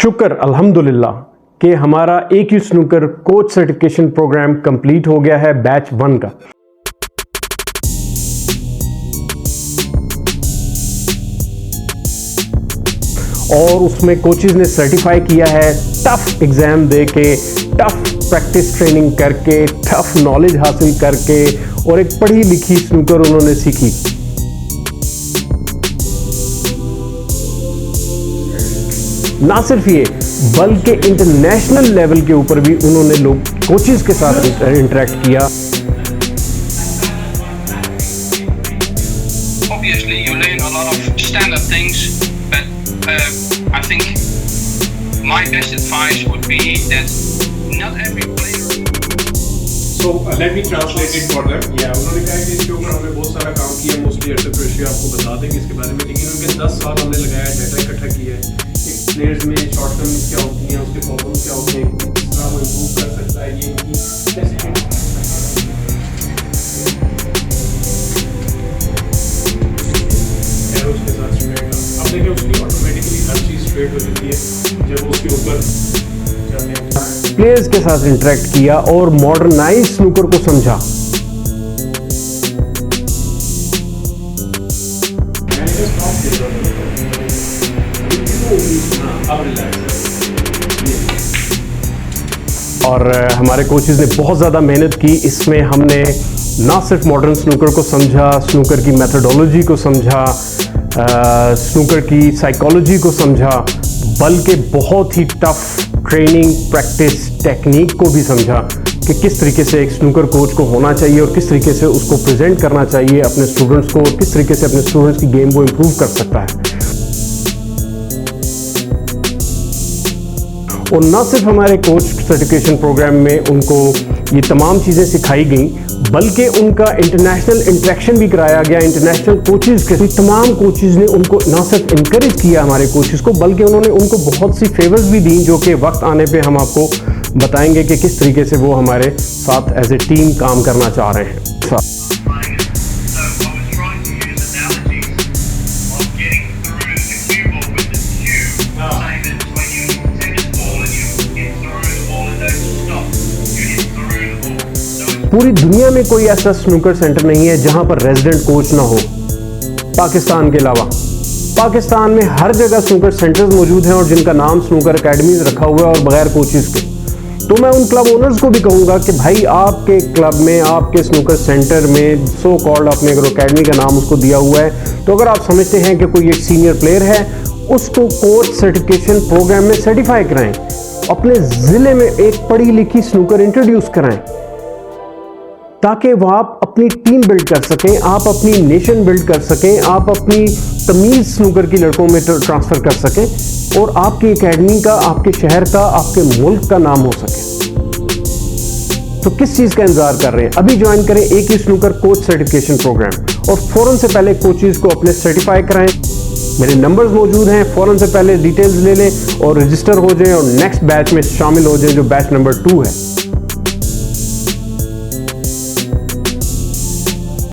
शुक्र अल्हम्दुलिल्लाह कि हमारा AQ snooker coach certification programme complete हो गया है बैच 1 का। और उसमें कोचेस ने सर्टिफाई किया है टफ एग्जाम दे के, टफ प्रैक्टिस ट्रेनिंग करके, टफ नॉलेज हासिल करके और एक पढ़ी लिखी स्नूकर उन्होंने सीखी। ना सिर्फ ये बल्कि इंटरनेशनल लेवल के ऊपर भी उन्होंने लोग कोचेस के साथ इंटरेक्ट किया। Obviously, you learn a lot of standard things, but I think my best advice would be that not every player. So let me translate it for them. Yeah, उन्होंने कहा कि इसके ऊपर हमने बहुत सारा काम किया, मोस्टली एसेट रेशियो आपको बता देंगे इसके बारे में, लेकिन उनके 10 साल हमने लगाया, डाटा इकट्ठा किया है, एक प्लेयर्स में शॉर्टकमिंग्स क्या होती हैं, उसके प्रॉब्लम्स क्या होते हैं, किस तरह वो इम्प्रूव कर सकता है, ये इनकी कैसे उसके साथ स्ट्रेट अब देखिए उसकी ऑटोमेटिकली हर चीज़ स्ट्रेट हो जाती है जब उसके ऊपर प्लेयर्स के साथ इंटरेक्ट किया और मॉडर्नाइज स्नूकर को समझा। और हमारे कोचेस ने बहुत ज़्यादा मेहनत की। इसमें हमने ना सिर्फ मॉडर्न स्नूकर को समझा, स्नूकर की मेथोडोलॉजी को समझा, स्नूकर की साइकोलॉजी को समझा, बल्कि बहुत ही टफ ट्रेनिंग प्रैक्टिस टेक्निक को भी समझा कि किस तरीके से एक स्नूकर कोच को होना चाहिए और किस तरीके से उसको प्रेजेंट करना चाहिए अपने स्टूडेंट्स को और किस तरीके से अपने स्टूडेंट्स की गेम को इम्प्रूव कर सकता है। और ना सिर्फ हमारे कोच सर्टिफिकेशन प्रोग्राम में उनको ये तमाम चीज़ें सिखाई गई, बल्कि उनका इंटरनेशनल इंटरेक्शन भी कराया गया। इंटरनेशनल कोचेस के तमाम कोचेस ने उनको ना सिर्फ इनकरेज किया हमारे कोचेस को, बल्कि उन्होंने उनको बहुत सी फेवर्स भी दी, जो कि वक्त आने पे हम आपको बताएंगे कि किस तरीके से वो हमारे साथ एज ए टीम काम करना चाह रहे हैं। पूरी दुनिया में कोई ऐसा स्नूकर सेंटर नहीं है जहां पर रेजिडेंट कोच ना हो, पाकिस्तान के अलावा। पाकिस्तान में हर जगह स्नूकर सेंटर्स मौजूद हैं और जिनका नाम स्नूकर एकेडमीज रखा हुआ है और बगैर कोचेस के। तो मैं उन क्लब ओनर्स को भी कहूँगा कि भाई आपके क्लब में, आपके स्नूकर सेंटर में सो कॉल्ड आपने अगर एकेडमी का नाम उसको दिया हुआ है, तो अगर आप समझते हैं कि कोई एक सीनियर प्लेयर है, उसको कोच सर्टिफिकेशन प्रोग्राम में सर्टिफाई कराएं। अपने ज़िले में एक पढ़ी लिखी स्नूकर इंट्रोड्यूस कराएं ताकि वो आप अपनी टीम बिल्ड कर सकें, आप अपनी नेशन बिल्ड कर सकें, आप अपनी तमीज़ स्नूकर की लड़कों में ट्रांसफ़र कर सकें और आपकी एकेडमी का, आपके शहर का, आपके मुल्क का नाम हो सके। तो किस चीज़ का इंतज़ार कर रहे हैं? अभी ज्वाइन करें AQ snooker coach certification programme और फ़ौरन से पहले कोचेज़ को अपने सर्टिफाई कराएं। मेरे नंबर्स मौजूद हैं, फ़ौरन से पहले डिटेल्स ले लें और रजिस्टर हो जाएं और नेक्स्ट बैच में शामिल हो जाएं जो बैच नंबर 2 है।